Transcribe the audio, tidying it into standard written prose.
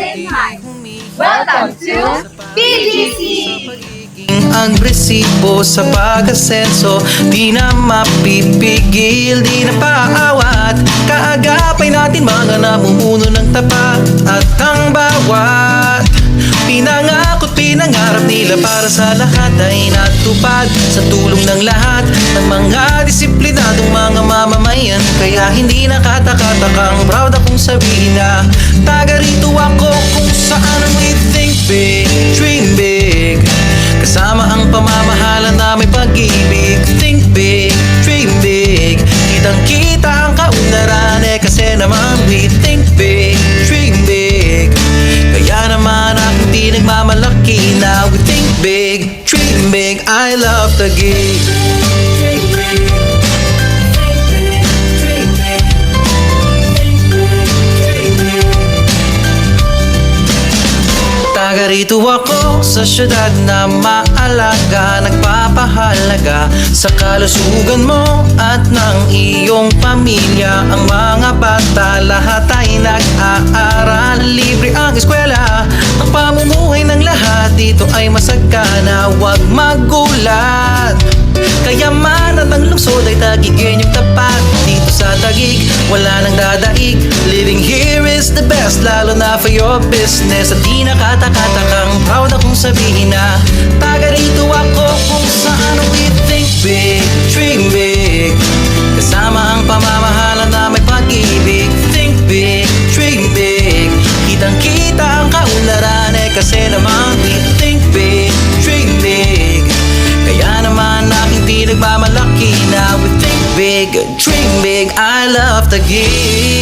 Grade 9. Welcome to PGC! Agresibo sa pag-asenso, di na mapipigil, di na paawat. Kaagapay natin mga namumuno ng tapat. At ang bawat pinangako't pinangarap nila para sa lahat ay natupad sa tulong ng lahat ng mga disiplinadong mga mamamayan. Kaya hindi nakatakatakang proud akong sabihin na taga rito ako kung saan we think big, dream big. Kasama ang pamamahala na may pag-ibig. Think big, dream big. Kitang-kita ang kaunlaran kasi naman we think big, dream big. Kaya naman aking di nagmamalaki na we think big, dream big. I love the gig. Taga rito ako sa syudad na maalaga, nagpapahalaga sa kalusugan mo at ng iyong pamilya. Ang mga bata lahat ay nag-aaral, libre ang eskwela, ang pamumuhay ng lahat dito ay masagana. Huwag magulat, kayamanan ng lungsod ay tagigin yung tapat. Dito sa Taguig, wala nang dadaig. Living here is the best, lalo na for your business. At di nakatakatakang proud akong sabihin na taga rito ako kung saan we think big, dream big. Kasama ang pamamahala na may pag-ibig. Think big, dream big. Kitang-kita ang kaunlaran kasi naman we think big, dream big. Kaya naman aking di nagmamalaki na we think big, dream big. I love the gig.